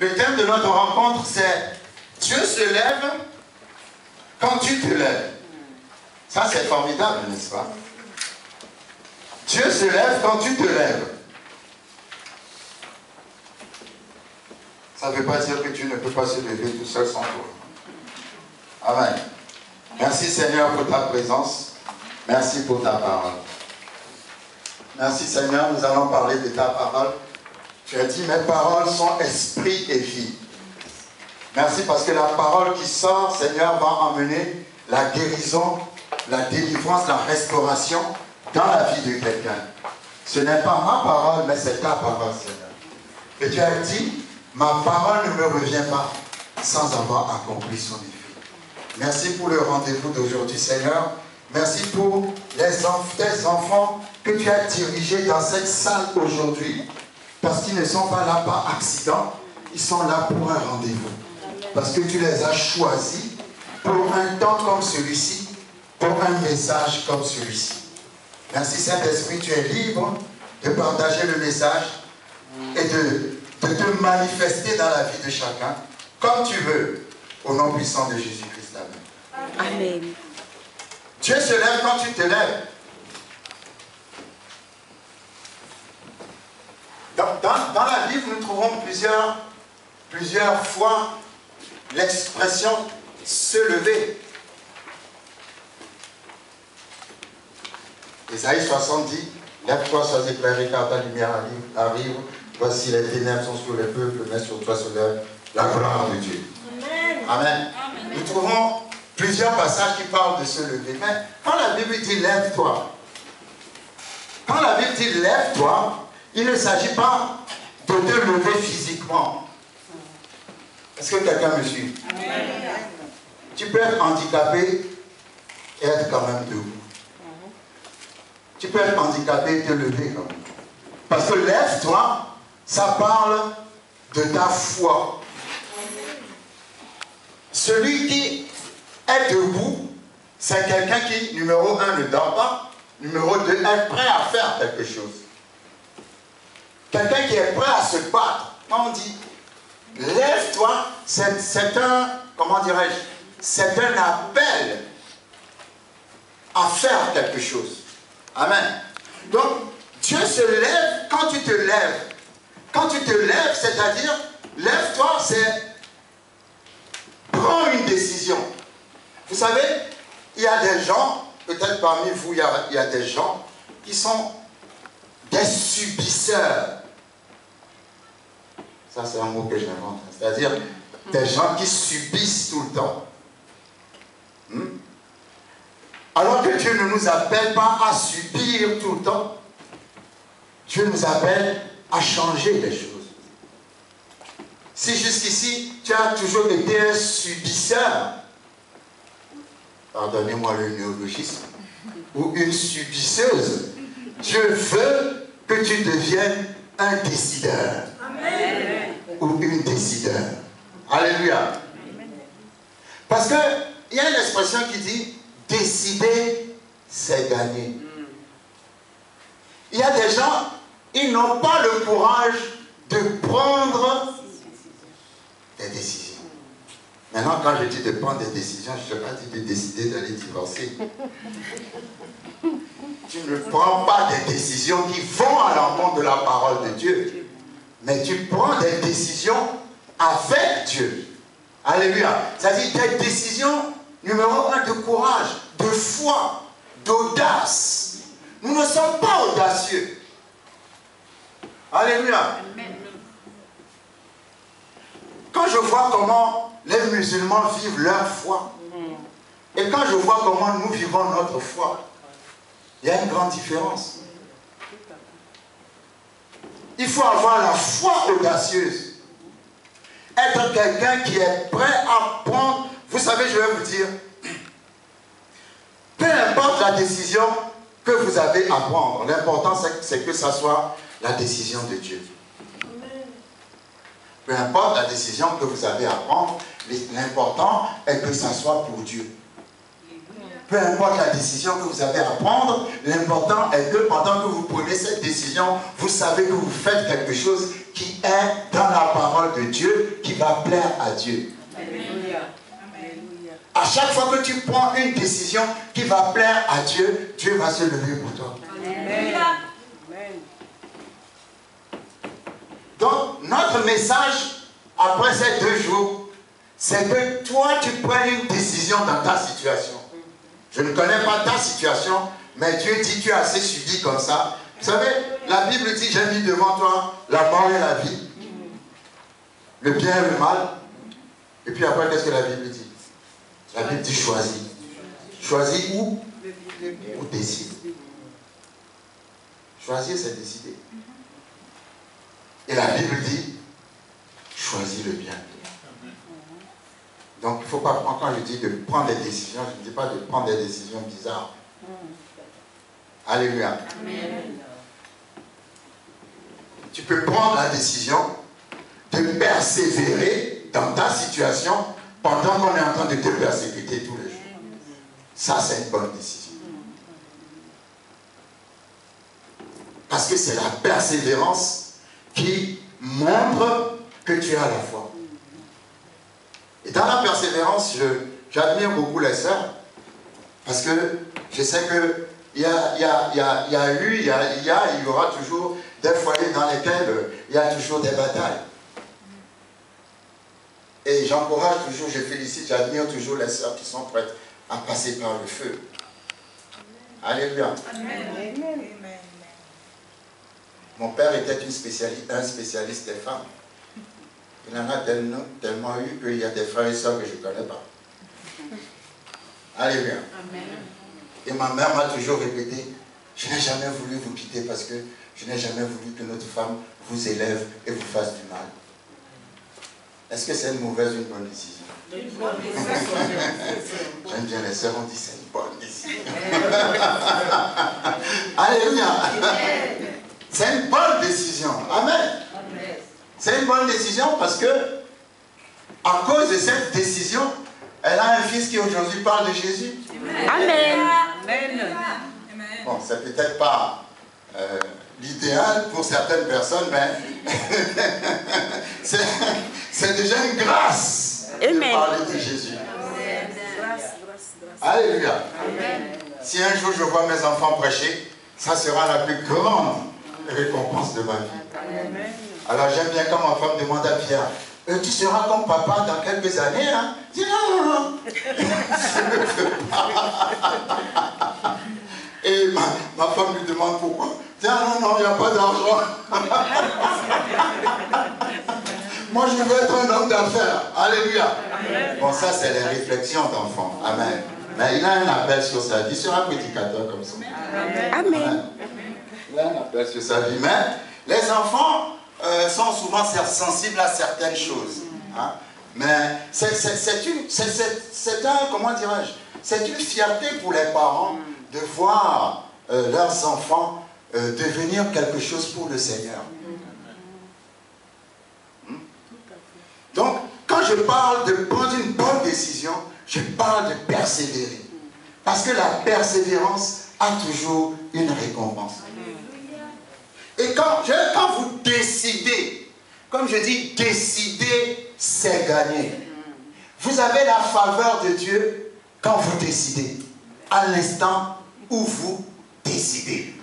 Le thème de notre rencontre, c'est Dieu se lève quand tu te lèves. Ça, c'est formidable, n'est-ce pas? Dieu se lève quand tu te lèves. Ça ne veut pas dire que tu ne peux pas se lever tout seul sans toi. Amen. Merci Seigneur pour ta présence. Merci pour ta parole. Merci Seigneur, nous allons parler de ta parole. Tu as dit, mes paroles sont esprit et vie. Merci parce que la parole qui sort, Seigneur, va emmener la guérison, la délivrance, la restauration dans la vie de quelqu'un. Ce n'est pas ma parole, mais c'est ta parole, Seigneur. Et tu as dit, ma parole ne me revient pas sans avoir accompli son effet. Merci pour le rendez-vous d'aujourd'hui, Seigneur. Merci pour tes enfants que tu as dirigés dans cette salle aujourd'hui. Parce qu'ils ne sont pas là par accident, ils sont là pour un rendez-vous. Parce que tu les as choisis pour un temps comme celui-ci, pour un message comme celui-ci. Merci Saint-Esprit, tu es libre de partager le message et de te manifester dans la vie de chacun, comme tu veux, au nom puissant de Jésus-Christ. Amen. Amen. Dieu se lève quand tu te lèves. Dans la Bible, nous trouvons plusieurs fois l'expression « se lever ». Ésaïe 60 dit « Lève-toi, sois éclairé, car ta lumière arrive. Voici les ténèbres sont sur les peuples, mais sur toi se lève la gloire de Dieu. » Amen. Amen. Nous trouvons plusieurs passages qui parlent de se lever. Mais quand la Bible dit « lève-toi », quand la Bible dit « lève-toi », il ne s'agit pas de te lever physiquement. Est-ce que quelqu'un me suit? Amen. Tu peux être handicapé et être quand même debout. Tu peux être handicapé et te lever quand même. Parce que lève-toi, ça parle de ta foi. Celui qui est debout, c'est quelqu'un qui, numéro 1, ne dort pas, numéro 2, est prêt à faire quelque chose. Quelqu'un qui est prêt à se battre. Quand on dit lève-toi, c'est un, comment dirais-je, c'est un appel à faire quelque chose. Amen. Donc, Dieu se lève quand tu te lèves. Quand tu te lèves, c'est-à-dire, lève-toi, c'est prends une décision. Vous savez, il y a des gens, peut-être parmi vous, il y a des gens qui sont des subisseurs. Ça, c'est un mot que j'invente. C'est-à-dire des gens qui subissent tout le temps. Alors que Dieu ne nous appelle pas à subir tout le temps. Dieu nous appelle à changer les choses. Si jusqu'ici, tu as toujours été un subisseur, pardonnez-moi le néologisme, ou une subisseuse, Dieu veut que tu deviennes un décideur. Amen. Ou une décideur. Alléluia. Parce qu'il y a une expression qui dit décider, c'est gagner. Il y a des gens, ils n'ont pas le courage de prendre des décisions. Maintenant, quand je dis de prendre des décisions, je ne sais pas dire de décider d'aller divorcer. Tu ne prends pas des décisions qui vont à l'encontre de la parole de Dieu. Mais tu prends des décisions avec Dieu. Alléluia. C'est-à-dire des décisions, numéro 1, de courage, de foi, d'audace. Nous ne sommes pas audacieux. Alléluia. Quand je vois comment les musulmans vivent leur foi, et quand je vois comment nous vivons notre foi, il y a une grande différence. Il faut avoir la foi audacieuse. Être quelqu'un qui est prêt à prendre. Vous savez, je vais vous dire, peu importe la décision que vous avez à prendre, l'important c'est que ça soit la décision de Dieu. Peu importe la décision que vous avez à prendre, l'important est que ça soit pour Dieu. peu importe la décision que vous avez à prendre, l'important est que pendant que vous prenez cette décision, vous savez que vous faites quelque chose qui est dans la parole de Dieu, qui va plaire à Dieu. Alléluia. À chaque fois que tu prends une décision qui va plaire à Dieu, Dieu va se lever pour toi. Alléluia. Donc, notre message, après ces 2 jours, c'est que toi, tu prends une décision dans ta situation. Je ne connais pas ta situation, mais Dieu dit, tu as assez subi comme ça. Vous savez, la Bible dit, j'ai mis devant toi la mort et la vie, le bien et le mal. Et puis après, qu'est-ce que la Bible dit? La Bible dit, choisis. Choisis où? Ou décide. Choisir, c'est décider. Et la Bible dit, choisis le bien. Donc, il ne faut pas prendre, quand je dis de prendre des décisions, je ne dis pas de prendre des décisions bizarres. Alléluia. Amen. Tu peux prendre la décision de persévérer dans ta situation pendant qu'on est en train de te persécuter tous les jours. Ça, c'est une bonne décision. Parce que c'est la persévérance qui montre que tu as la foi. Et dans la persévérance, j'admire beaucoup les sœurs, parce que je sais qu'il y aura toujours des foyers dans lesquels il y a toujours des batailles. Et j'encourage toujours, je félicite, j'admire toujours les sœurs qui sont prêtes à passer par le feu. Alléluia. Amen. Mon père était un spécialiste des femmes. Il en a tellement eu qu'il y a des frères et sœurs que je ne connais pas. Alléluia. Amen. Et ma mère m'a toujours répété, je n'ai jamais voulu vous quitter parce que je n'ai jamais voulu que notre femme vous élève et vous fasse du mal. Est-ce que c'est une mauvaise ou une bonne décision? J'aime bien les sœurs, on dit c'est une bonne décision. Alléluia. C'est une bonne décision. Amen. C'est une bonne décision parce que, à cause de cette décision, elle a un fils qui aujourd'hui parle de Jésus. Amen. Bon, c'est peut-être pas l'idéal pour certaines personnes, mais c'est déjà une grâce de parler de Jésus. Alléluia. Si un jour je vois mes enfants prêcher, ça sera la plus grande récompense de ma vie. Alors j'aime bien quand ma femme demande à Pierre, tu seras comme papa dans quelques années, hein? Je dis non. Je ne veux pas. Et ma femme lui demande pourquoi. Je dis non, il n'y a pas d'argent. Moi je veux être un homme d'affaires. Alléluia. Bon, ça c'est les réflexions d'enfants. Amen. Mais il a un appel sur sa vie. Il sera prédicateur comme ça. Amen. Il a un appel sur sa vie. Mais les enfants sont souvent sensibles à certaines choses. Hein? Mais c'est une fierté pour les parents de voir leurs enfants devenir quelque chose pour le Seigneur. Donc, quand je parle de prendre une bonne décision, je parle de persévérer. Parce que la persévérance a toujours une récompense. Et quand vous décidez, comme je dis, décider, c'est gagner. Vous avez la faveur de Dieu quand vous décidez, à l'instant où vous décidez.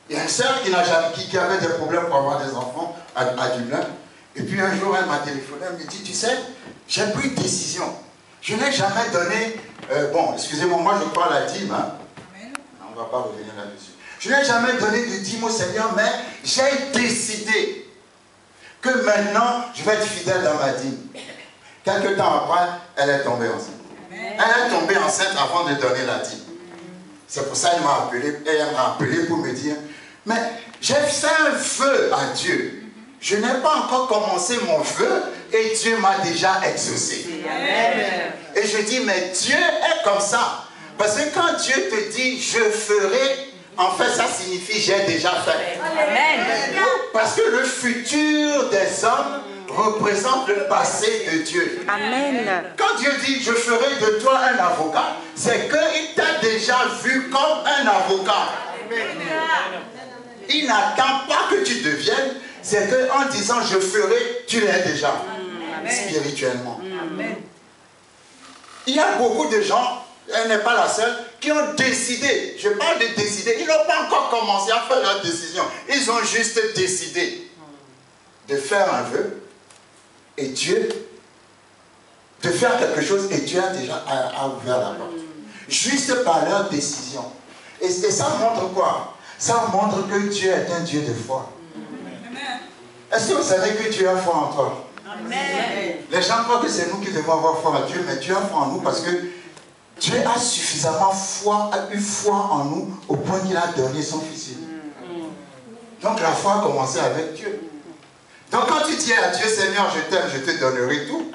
Il y a une sœur qui avait des problèmes pour avoir des enfants à Dublin. Et puis un jour, elle m'a téléphoné, elle me dit, tu sais, j'ai pris une décision. Je n'ai jamais donné, bon, excusez-moi, moi je crois à la dîme, hein. On ne va pas revenir là-dessus. Je n'ai jamais donné de dîme au Seigneur, mais j'ai décidé que maintenant, je vais être fidèle dans ma dîme. Quelque temps après, elle est tombée enceinte. Elle est tombée enceinte avant de donner la dîme. C'est pour ça qu'elle m'a appelé, et elle m'a appelé pour me dire, mais j'ai fait un vœu à Dieu. Je n'ai pas encore commencé mon vœu et Dieu m'a déjà exaucé. Amen. Et je dis, mais Dieu est comme ça. Parce que quand Dieu te dit, je ferai, en fait, ça signifie, j'ai déjà fait. Amen. Parce que le futur des hommes représente le passé de Dieu. Amen. Quand Dieu dit, je ferai de toi un avocat, c'est qu'il t'a déjà vu comme un avocat. Il n'attend pas que tu deviennes, c'est qu'en disant, je ferai, tu l'es déjà. Spirituellement. Il y a beaucoup de gens, elle n'est pas la seule, qui ont décidé, je parle de décider, ils n'ont pas encore commencé à faire leur décision. Ils ont juste décidé de faire un vœu et Dieu, de faire quelque chose et Dieu a déjà ouvert la porte. Juste par leur décision. Et ça montre quoi? Ça montre que Dieu est un Dieu de foi. Est-ce que vous savez que Dieu a foi en toi? Amen. Les gens croient que c'est nous qui devons avoir foi en Dieu, mais Dieu a foi en nous parce que Dieu a suffisamment eu foi en nous au point qu'il a donné son Fils unique. Donc la foi a commencé avec Dieu. Donc quand tu dis à Dieu, Seigneur, je t'aime, je te donnerai tout,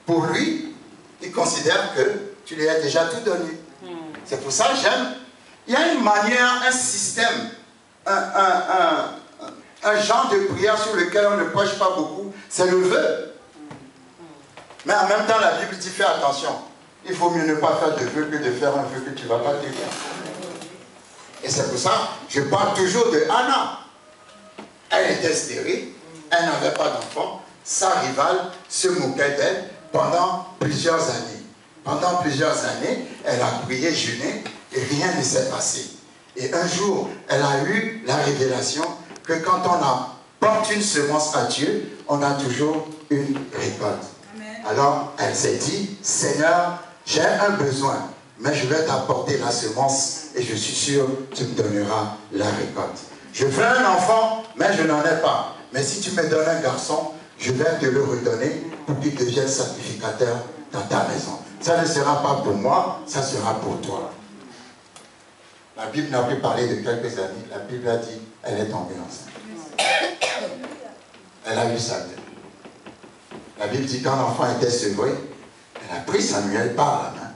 pour lui, il considère que tu lui as déjà tout donné. C'est pour ça que j'aime. Il y a une manière, un système, un genre de prière sur lequel on ne prêche pas beaucoup, c'est le vœu. Mais en même temps, la Bible dit, fais attention. Il vaut mieux ne pas faire de vœu que de faire un vœu que tu ne vas pas tenir. Et c'est pour ça que je parle toujours de Anna. Elle était stérile, elle n'avait pas d'enfant, sa rivale se moquait d'elle pendant plusieurs années. Pendant plusieurs années, elle a prié, jeûné, et rien ne s'est passé. Et un jour, elle a eu la révélation que quand on apporte une semence à Dieu, on a toujours une récolte. Amen. Alors, elle s'est dit, Seigneur, j'ai un besoin, mais je vais t'apporter la semence et je suis sûr que tu me donneras la récolte. Je veux un enfant, mais je n'en ai pas. Mais si tu me donnes un garçon, je vais te le redonner pour qu'il devienne sacrificateur dans ta maison. Ça ne sera pas pour moi, ça sera pour toi. La Bible n'a plus parlé de quelques années. La Bible a dit, elle est tombée enceinte. Elle a eu Samuel. La Bible dit quand l'enfant était sevré, elle a pris Samuel par la main.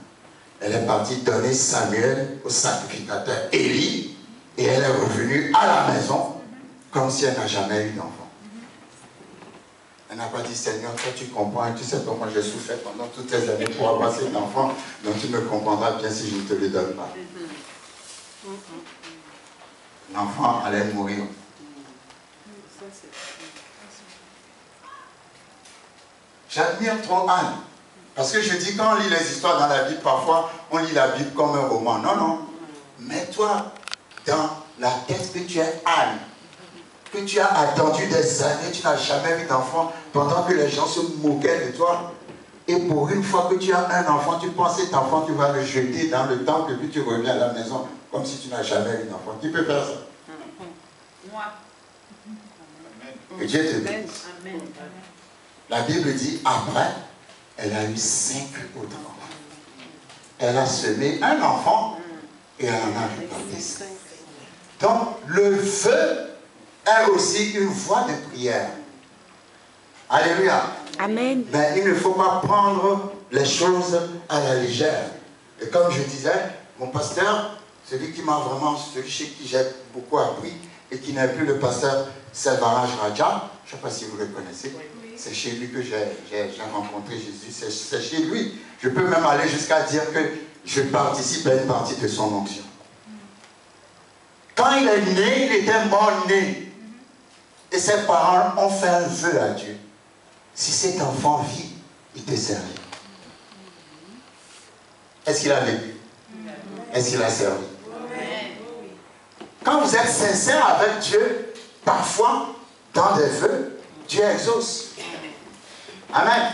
Elle est partie donner Samuel au sacrificateur Élie et elle est revenue à la maison comme si elle n'a jamais eu d'enfant. Elle n'a pas dit, Seigneur, toi tu comprends, tu sais comment j'ai souffert pendant toutes ces années pour avoir cet enfant, donc tu me comprendras bien si je ne te le donne pas. L'enfant allait mourir. J'admire trop Anne. Parce que je dis, quand on lit les histoires dans la Bible, parfois, on lit la Bible comme un roman. Non, non. Mets-toi dans la tête que tu es Anne. Que tu as attendu des années, tu n'as jamais eu d'enfant, pendant que les gens se moquaient de toi. Et pour une fois que tu as un enfant, tu penses que cet enfant, tu vas le jeter dans le temple et puis tu reviens à la maison comme si tu n'as jamais eu d'enfant. Qui peut faire ça? Moi. Que Dieu te bénisse. La Bible dit, après, elle a eu 5 autres enfants. Elle a semé un enfant et elle en a récolté 5. Donc, le vœu est aussi une voie de prière. Alléluia. Amen. Mais il ne faut pas prendre les choses à la légère. Et comme je disais, mon pasteur, celui qui m'a vraiment, celui chez qui j'ai beaucoup appris, et qui n'est plus le pasteur Selvaraj Raja, je ne sais pas si vous le connaissez, c'est chez lui que j'ai rencontré Jésus, c'est chez lui. Je peux même aller jusqu'à dire que je participe à une partie de son onction. Quand il est né, il était mort-né. Et ses parents ont fait un vœu à Dieu. Si cet enfant vit, il te servira. Est-ce qu'il a vécu? Est-ce qu'il a servi? Quand vous êtes sincère avec Dieu, parfois, dans des vœux, Dieu exauce. Amen.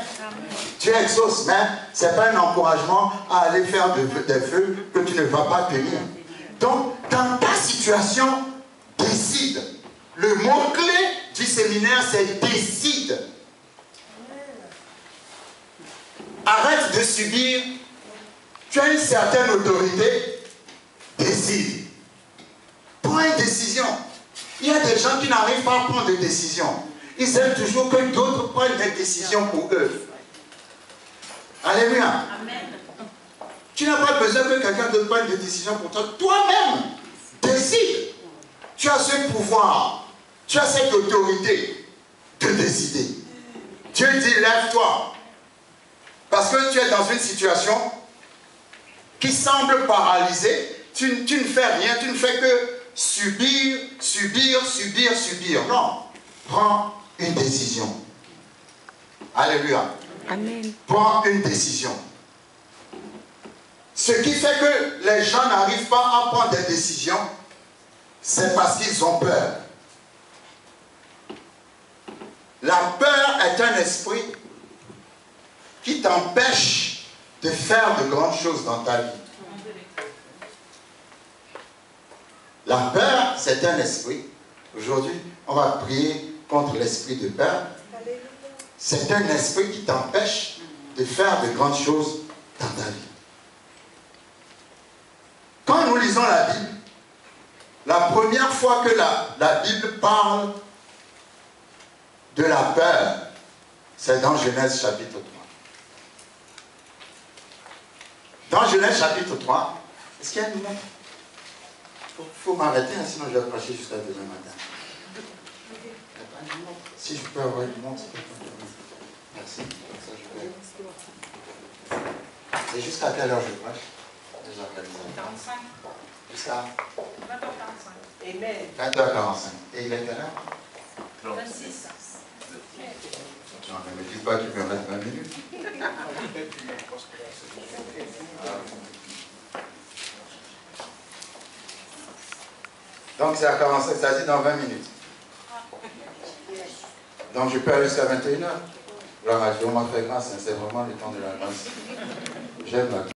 Dieu exauce, mais ce n'est pas un encouragement à aller faire des vœux que tu ne vas pas tenir. Donc, dans ta situation, décide. Le mot-clé du séminaire, c'est décide. Arrête de subir. Tu as une certaine autorité. Décide. Prends une décision. Il y a des gens qui n'arrivent pas à prendre de décision. Ils aiment toujours que d'autres prennent des décisions pour eux. Alléluia. Amen. Tu n'as pas besoin que quelqu'un d'autre prenne des décisions pour toi. Toi-même, décide. Tu as ce pouvoir. Tu as cette autorité de décider. Dieu dit, lève-toi. Parce que tu es dans une situation qui semble paralysée. Tu ne fais rien, tu ne fais que subir, subir, subir, subir. Non. Prends une décision. Alléluia. Amen. Prends une décision. Ce qui fait que les gens n'arrivent pas à prendre des décisions, c'est parce qu'ils ont peur. La peur est un esprit qui t'empêche de faire de grandes choses dans ta vie. La peur, c'est un esprit. Aujourd'hui, on va prier contre l'esprit de peur. C'est un esprit qui t'empêche de faire de grandes choses dans ta vie. Quand nous lisons la Bible, la première fois que la Bible parle de la peur, c'est dans Genèse chapitre 3. Dans Genèse chapitre 3, est-ce qu'il y a une montre? Il faut m'arrêter, hein, sinon je vais prêcher jusqu'à demain matin. Si je peux avoir une montre, merci. C'est jusqu'à quelle heure je prêche? 45. Jusqu'à 20h45. Amen. 20h45. Et il est quelle heure? 26. Non, ne me dis pas qu'il me reste 20 minutes. Donc c'est à 45, ça dit dans 20 minutes. Donc je peux aller jusqu'à 21h. Gloire à Dieu, on m'a fait grâce, c'est vraiment le temps de la grâce. J'aime la grâce.